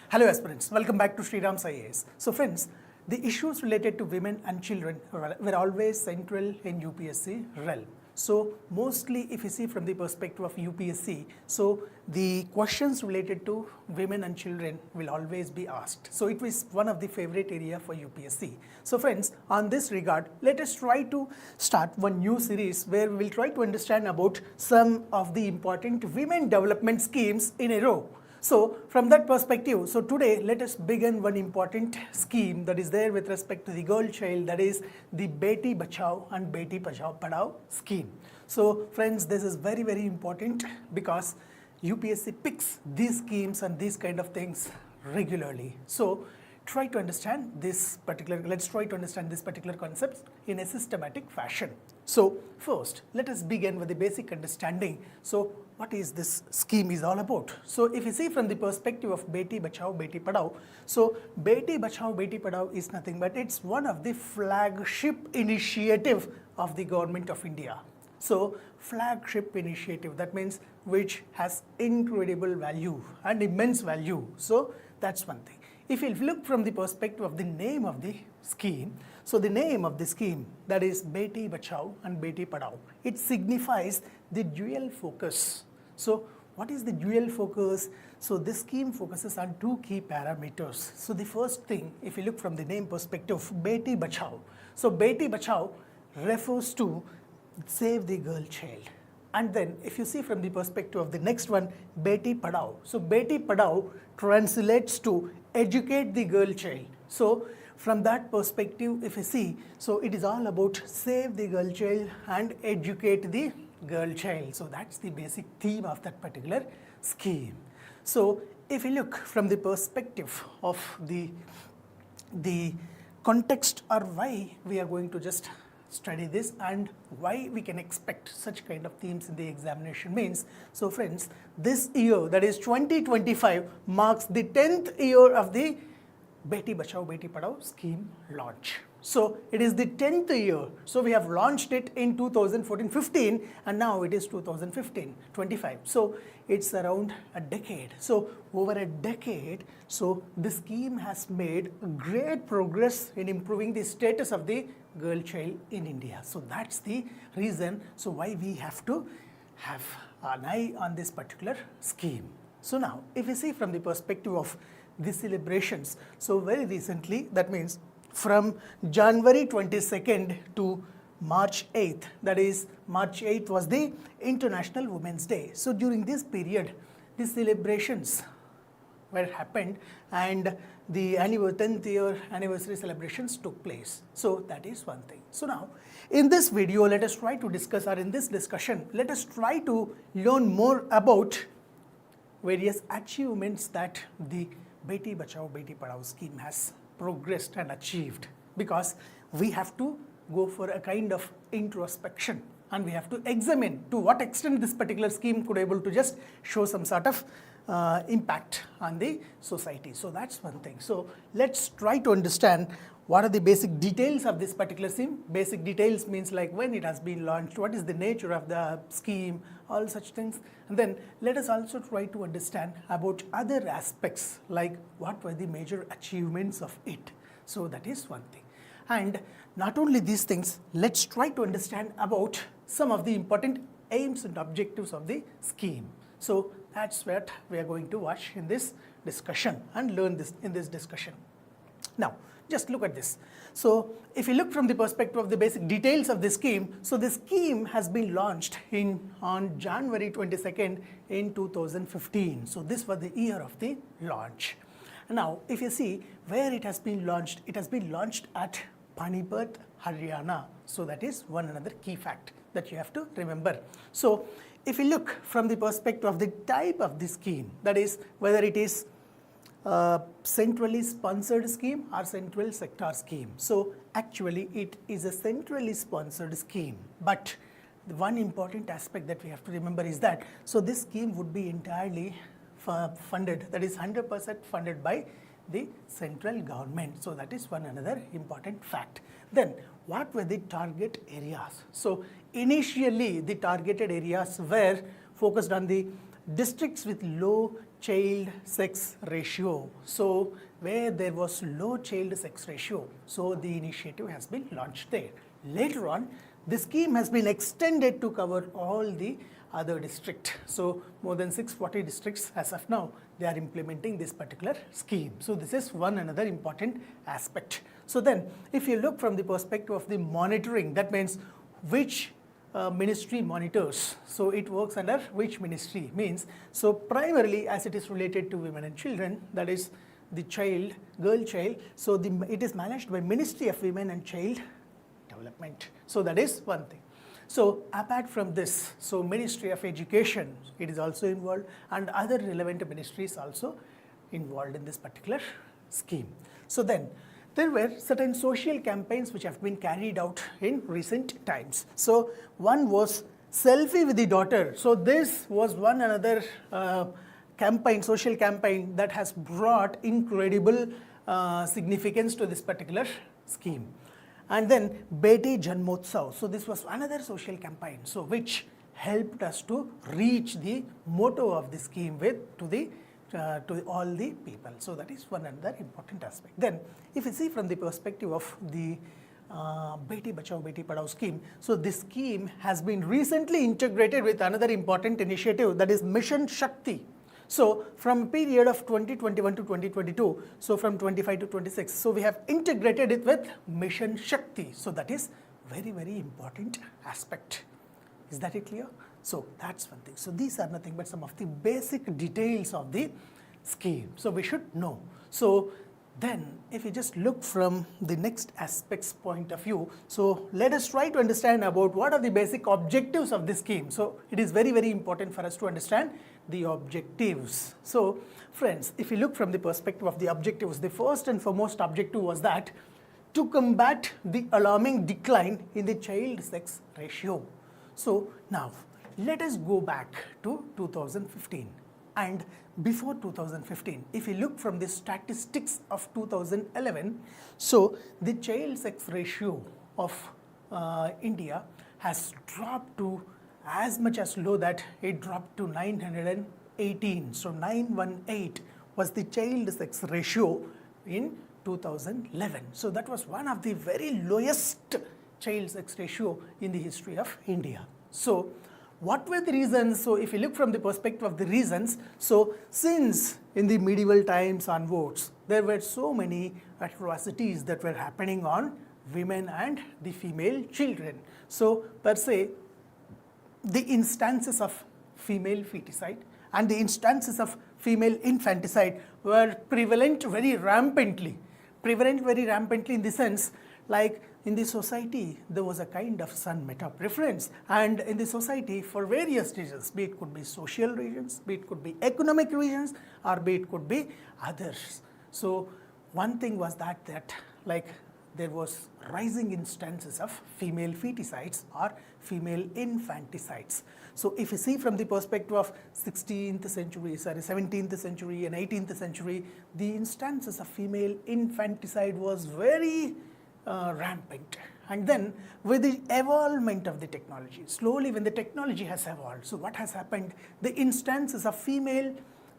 Hello aspirants, welcome back to SRIRAM's IAS. So friends, the issues related to women and children were always central in UPSC realm. So mostly if you see from the perspective of UPSC, so the questions related to women and children will always be asked. So it was one of the favorite area for UPSC. So friends, on this regard, let us try to start one new series where we will try to understand about some of the important women development schemes in a row. So from that perspective, so today let us begin one important scheme that is there with respect to the girl child, that is the Beti Bachao and Beti Padhao scheme. So friends, this is very important because UPSC picks these schemes and these kind of things regularly. So try to understand this particular, let's try to understand this particular concepts in a systematic fashion. So first, let us begin with the basic understanding. So what is this scheme is all about? So if you see from the perspective of Beti Bachao Beti Padhao, so Beti Bachao Beti Padhao is nothing but it's one of the flagship initiative of the government of India. So flagship initiative, that means which has incredible value and immense value. So that's one thing. If you look from the perspective of the name of the scheme, so the name of the scheme, that is Beti Bachao and Beti Padhao, it signifies the dual focus. So what is the dual focus? So this scheme focuses on two key parameters. So the first thing, if you look from the name perspective, Beti Bachao. So Beti Bachao refers to save the girl child. And then if you see from the perspective of the next one, Beti Padhao. So Beti Padhao translates to educate the girl child. So from that perspective, if you see, so it is all about save the girl child and educate the girl child. So that's the basic theme of that particular scheme. So if you look from the perspective of the context or why we are going to just study this and why we can expect such kind of themes in the examination means, so friends, this year, that is 2025, marks the 10th year of the Beti Bachao Beti Padhao scheme launch. So it is the 10th year. So we have launched it in 2014-15 and now it is 2015-25. So it's around a decade. So over a decade, so the scheme has made great progress in improving the status of the girl child in India. So that's the reason, so why we have to have an eye on this particular scheme. So now, if you see from the perspective of the celebrations, so very recently, that means from January 22nd to March 8th, that is March 8th was the International Women's Day. So during this period, the celebrations were happened and the 10th year anniversary celebrations took place. So that is one thing. So now in this video, let us try to discuss, or in this discussion, let us try to learn more about various achievements that the Beti Bachao Beti Padhao scheme has progressed and achieved, because we have to go for a kind of introspection and we have to examine to what extent this particular scheme could able to just show some sort of impact on the society. So that's one thing. So let's try to understand what are the basic details of this particular scheme. Basic details means like when it has been launched, what is the nature of the scheme, all such things. And then let us also try to understand about other aspects like what were the major achievements of it. So that is one thing. And not only these things, let's try to understand about some of the important aims and objectives of the scheme. So that's what we are going to watch in this discussion and learn this in this discussion. Now, just look at this. So if you look from the perspective of the basic details of the scheme, so the scheme has been launched on January 22nd in 2015. So this was the year of the launch. Now, if you see where it has been launched at Panipat, Haryana. So that is one another key fact that you have to remember. So if you look from the perspective of the type of the scheme, that is whether it is centrally sponsored scheme or central sector scheme. So actually it is a centrally sponsored scheme, but the one important aspect that we have to remember is that, so this scheme would be entirely funded, that is 100% funded by the central government. So that is one another important fact. Then what were the target areas? So initially the targeted areas were focused on the districts with low child sex ratio. So where there was low child sex ratio, so the initiative has been launched there. Later on, the scheme has been extended to cover all the other districts. So more than 640 districts as of now, they are implementing this particular scheme. So this is one another important aspect. So then if you look from the perspective of the monitoring, that means which ministry monitors. So it works under which ministry means, so primarily as it is related to women and children, that is the child, girl child, so it is managed by Ministry of Women and Child Development. So that is one thing. So apart from this, so Ministry of Education, it is also involved, and other relevant ministries also involved in this particular scheme. So then there were certain social campaigns which have been carried out in recent times. So one was selfie with the daughter. So this was one another campaign, social campaign that has brought incredible significance to this particular scheme. And then Beti Janmotsav. So this was another social campaign, so which helped us to reach the motto of the scheme to all the people. So that is one another important aspect. Then if you see from the perspective of the Beti Bachao Beti Padhao scheme, so this scheme has been recently integrated with another important initiative, that is Mission Shakti. So from a period of 2021 to 2022, so from 25 to 26, so we have integrated it with Mission Shakti. So that is very, very important aspect. Is that it clear? So that's one thing. So these are nothing but some of the basic details of the scheme. So we should know. So then if you just look from the next aspects point of view, so let us try to understand about what are the basic objectives of this scheme. So it is very, very important for us to understand the objectives. So friends, if you look from the perspective of the objectives, the first and foremost objective was that to combat the alarming decline in the child sex ratio. So now let us go back to 2015. And before 2015, if you look from the statistics of 2011, so the child sex ratio of India has dropped to as much as low that it dropped to 918. So 918 was the child sex ratio in 2011. So that was one of the very lowest child sex ratio in the history of India. So what were the reasons? So if you look from the perspective of the reasons, so since in the medieval times onwards, there were so many atrocities that were happening on women and the female children. So per se, the instances of female feticide and the instances of female infanticide were prevalent very rampantly. Prevalent very rampantly in the sense, like in the society, there was a kind of son meta preference, and in the society for various reasons, be it could be social reasons, be it could be economic reasons, or be it could be others. So one thing was that like there was rising instances of female feticides or female infanticides. So if you see from the perspective of 16th century, 17th century and 18th century, the instances of female infanticide was very rampant. And then with the evolvement of the technology, slowly when the technology has evolved, so what has happened, the instances of female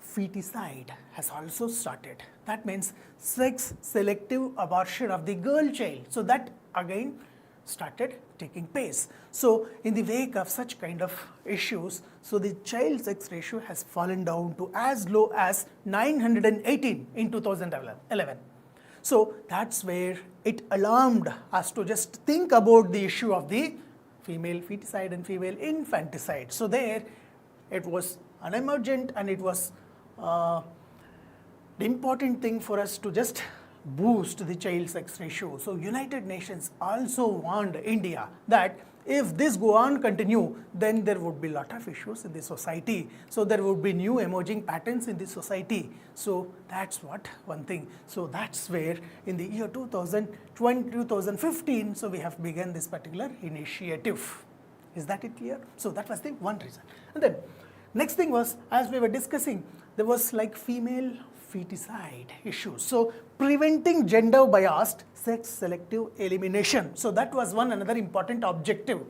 feticide has also started. That means sex selective abortion of the girl child. So that again started taking place. So in the wake of such kind of issues, so the child sex ratio has fallen down to as low as 918 in 2011. So that's where it alarmed us to just think about the issue of the female feticide and female infanticide. So there it was an emergent and it was the important thing for us to just boost the child sex ratio. So United Nations also warned India that if this go on continue, then there would be a lot of issues in the society. So there would be new emerging patterns in the society. So that's what one thing. So that's where in the year 2015, so we have begun this particular initiative. Is that it clear? So that was the one reason. And then next thing was, as we were discussing, there was like female feticide issues. So preventing gender biased sex selective elimination. So that was one another important objective.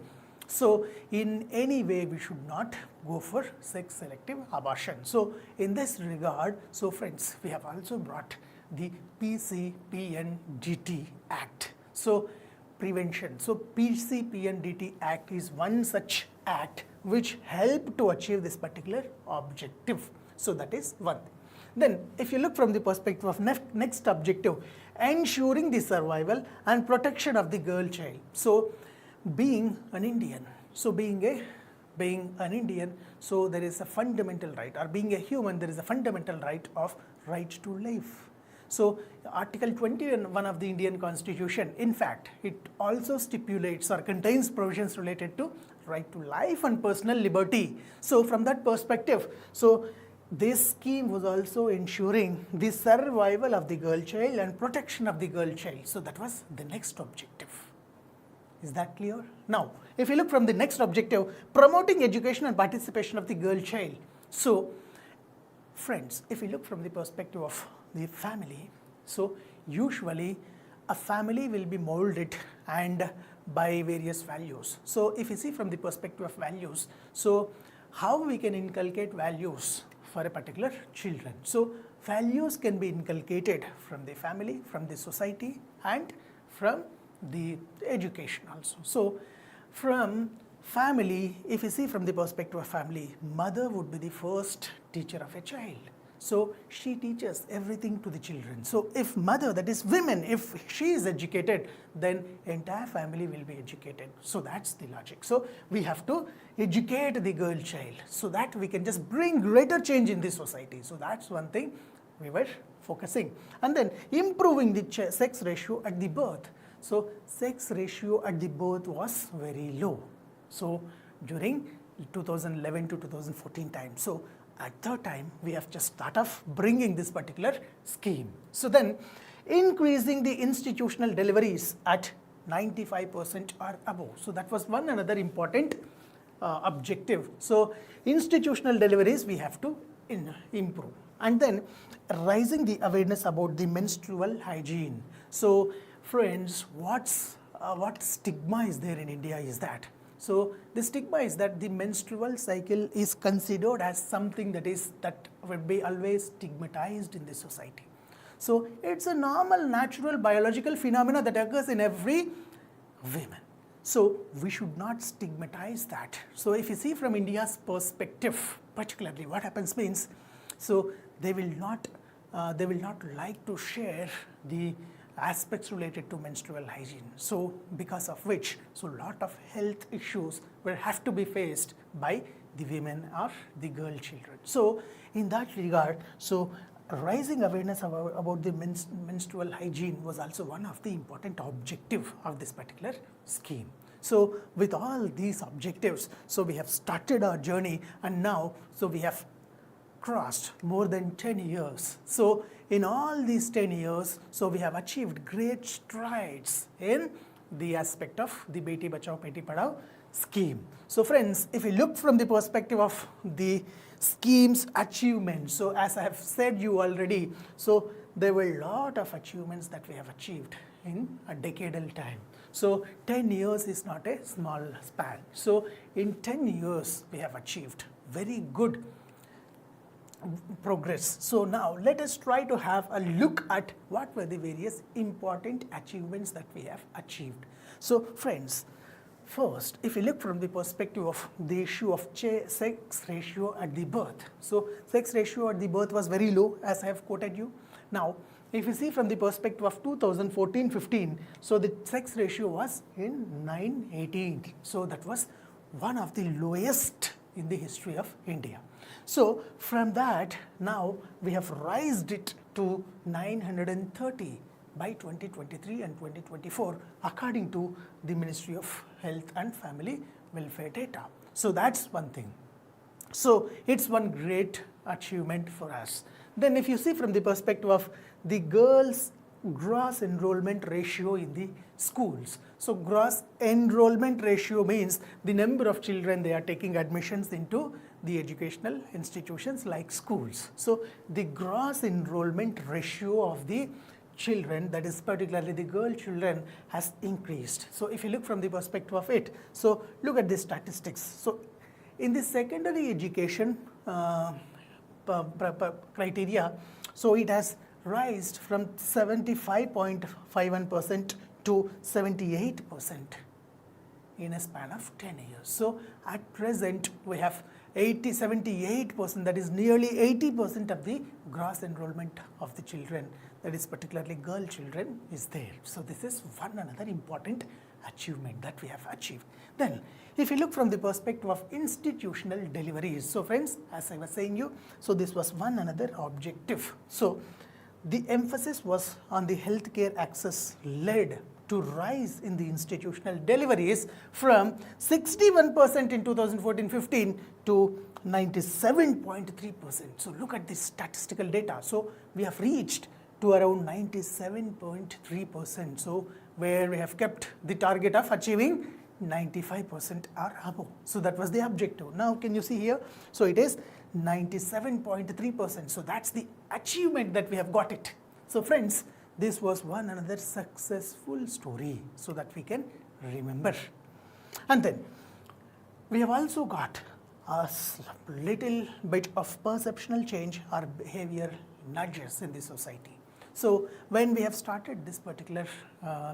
So in any way we should not go for sex selective abortion. So in this regard, so friends, we have also brought the PCPNDT Act. So prevention. So PCPNDT Act is one such act which help to achieve this particular objective. So that is one thing. Then if you look from the perspective of next objective, ensuring the survival and protection of the girl child. So being an Indian, so being an Indian, so there is a fundamental right, or being a human, there is a fundamental right to life. So Article 21 of the Indian Constitution, in fact, it also stipulates or contains provisions related to right to life and personal liberty. So from that perspective, so this scheme was also ensuring the survival of the girl child and protection of the girl child. So that was the next objective. Is that clear? Now, if you look from the next objective, promoting education and participation of the girl child. So, friends, if you look from the perspective of the family, so usually a family will be molded and by various values. So, if you see from the perspective of values, so how we can inculcate values for a particular children. So, values can be inculcated from the family, from the society, and from the education also. So from family, if you see from the perspective of family, mother would be the first teacher of a child. So she teaches everything to the children. So if mother, that is women, if she is educated, then entire family will be educated. So that's the logic. So we have to educate the girl child so that we can just bring greater change in the society. So that's one thing we were focusing. And then improving the sex ratio at the birth. So sex ratio at the birth was very low. So during 2011 to 2014 time. So at that time, we have just started off bringing this particular scheme. So then increasing the institutional deliveries at 95% or above. So that was one another important objective. So institutional deliveries we have to improve. And then raising the awareness about the menstrual hygiene. So friends, what stigma is there in India is that. So the stigma is that the menstrual cycle is considered as something that would be always stigmatized in the society. So it's a normal, natural, biological phenomena that occurs in every woman. So we should not stigmatize that. So if you see from India's perspective, particularly what happens means, so they will not like to share the aspects related to menstrual hygiene. So because of which, so lot of health issues will have to be faced by the women or the girl children. So in that regard, so raising awareness about the menstrual hygiene was also one of the important objective of this particular scheme. So with all these objectives, so we have started our journey, and now so we have crossed more than 10 years. So in all these 10 years, so we have achieved great strides in the aspect of the Beti Bachao Beti Padhao scheme. So friends, if you look from the perspective of the scheme's achievements, so as I have said you already, so there were a lot of achievements that we have achieved in a decadal time. So 10 years is not a small span. So in 10 years, we have achieved very good progress. So now let us try to have a look at what were the various important achievements that we have achieved. So friends, first, if you look from the perspective of the issue of sex ratio at the birth. So sex ratio at the birth was very low, as I have quoted you. Now, if you see from the perspective of 2014-15, so the sex ratio was in 918. So that was one of the lowest in the history of India. So from that, now we have raised it to 930 by 2023 and 2024 according to the Ministry of Health and Family Welfare data. So that's one thing. So it's one great achievement for us. Then if you see from the perspective of the girls' gross enrollment ratio in the schools. So gross enrollment ratio means the number of children they are taking admissions into the educational institutions like schools. So the gross enrollment ratio of the children, that is particularly the girl children, has increased. So if you look from the perspective of it, so look at the statistics. So in the secondary education criteria, so it has raised from 75.51% to 78% in a span of 10 years. So at present we have 78%, that is nearly 80% of the gross enrollment of the children, that is particularly girl children, is there. So this is one another important achievement that we have achieved. Then if you look from the perspective of institutional deliveries, so friends, as I was saying you, so this was one another objective. So the emphasis was on the healthcare access led to rise in the institutional deliveries from 61% in 2014-15 to 97.3%. So look at this statistical data. So we have reached to around 97.3%. So where we have kept the target of achieving 95% or above. So that was the objective. Now can you see here? So it is 97.3%. So that's the achievement that we have got it. So friends, this was one another successful story, so that we can remember. And then we have also got a little bit of perceptual change or behavior nudges in the society. So when we have started this particular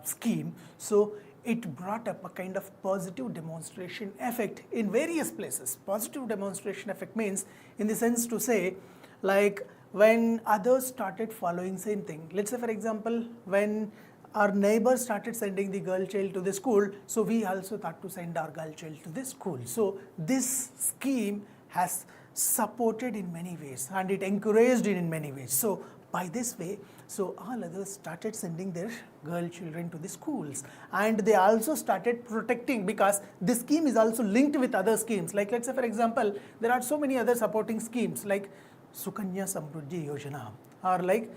scheme, so it brought up a kind of positive demonstration effect in various places. Positive demonstration effect means in the sense to say, like when others started following same thing. Let's say for example, when our neighbor started sending the girl child to the school, so we also thought to send our girl child to the school. So this scheme has supported in many ways and it encouraged it in many ways. So by this way, so all others started sending their girl children to the schools, and they also started protecting, because this scheme is also linked with other schemes. Like let's say for example, there are so many other supporting schemes like Sukanya Samruddhi Yojana, or like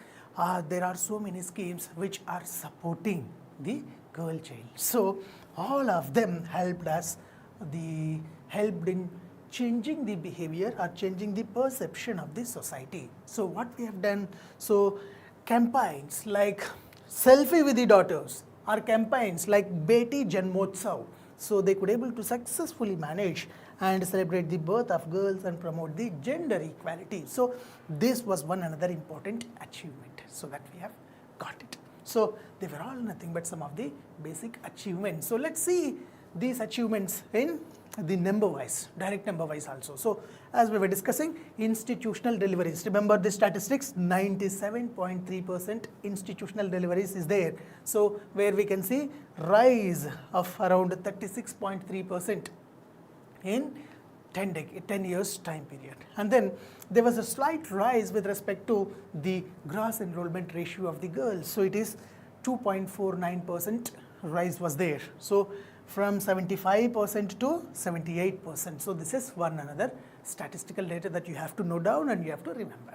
there are so many schemes which are supporting the girl child. So all of them helped in changing the behavior or changing the perception of the society. So what we have done, so campaigns like Selfie with the Daughters, or campaigns like Beti Janmotsav, so they could able to successfully manage and celebrate the birth of girls and promote the gender equality. So this was one another important achievement, so that we have got it. So they were all nothing but some of the basic achievements. So let's see these achievements in the number wise, direct number wise also. So as we were discussing, institutional deliveries, remember the statistics, 97.3% institutional deliveries is there. So where we can see rise of around 36.3% in 10 years time period. And then there was a slight rise with respect to the gross enrollment ratio of the girls. So it is 2.49% rise was there. So from 75% to 78%. So this is one another statistical data that you have to note down and you have to remember.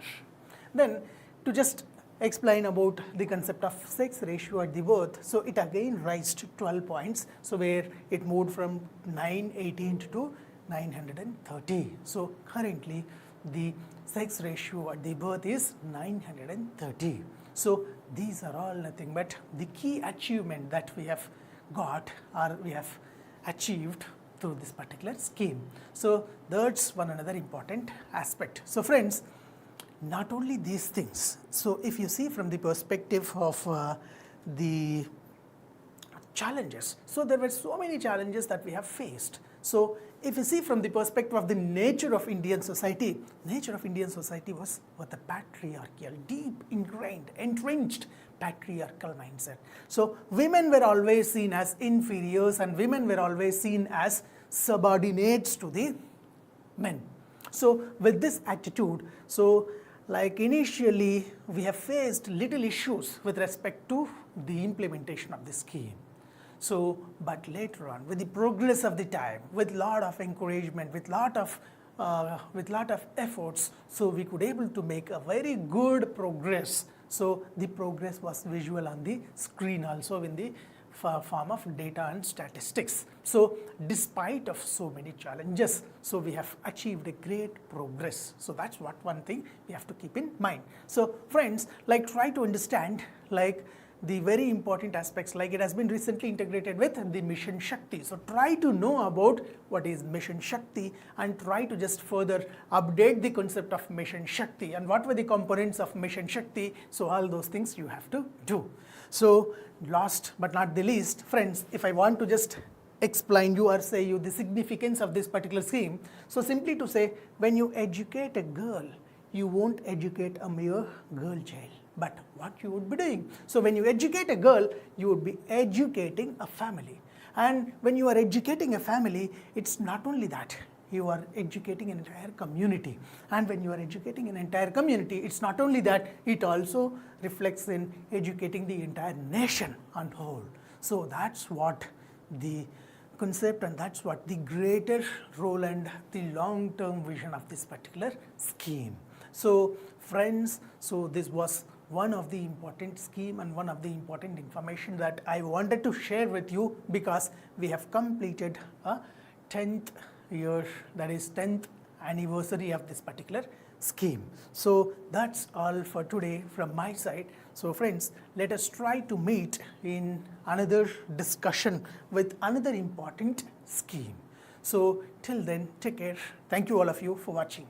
Then to just explain about the concept of sex ratio at the birth, so it again raised 12 points. So where it moved from 918 to 930. So currently the sex ratio at the birth is 930. So these are all nothing but the key achievement that we have got or we have achieved through this particular scheme. So that's one another important aspect. So friends, not only these things, so if you see from the perspective of the challenges, so there were so many challenges that we have faced. So if you see from the perspective of the nature of Indian society was with a patriarchal, deep ingrained, entrenched patriarchal mindset. So women were always seen as inferiors and women were always seen as subordinates to the men. So with this attitude, so like initially we have faced little issues with respect to the implementation of the scheme. So but later on, with the progress of the time, with lot of encouragement, with lot of efforts, so we could able to make a very good progress. So the progress was visual on the screen also in the form of data and statistics. So despite of so many challenges, so we have achieved a great progress. So that's what one thing we have to keep in mind. So friends, like try to understand like the very important aspects, like it has been recently integrated with the Mission Shakti. So try to know about what is Mission Shakti and try to just further update the concept of Mission Shakti and what were the components of Mission Shakti. So all those things you have to do. So last but not the least, friends, if I want to just explain you or say you the significance of this particular scheme, so simply to say, when you educate a girl, you won't educate a mere girl child, but what you would be doing. So when you educate a girl, you would be educating a family. And when you are educating a family, it's not only that, you are educating an entire community. And when you are educating an entire community, it's not only that, it also reflects in educating the entire nation on whole. So that's what the concept and that's what the greater role and the long-term vision of this particular scheme. So friends, so this was one of the important scheme and one of the important information that I wanted to share with you, because we have completed a 10th year, that is 10th anniversary of this particular scheme. So that's all for today from my side. So friends, let us try to meet in another discussion with another important scheme. So till then, take care. Thank you all of you for watching.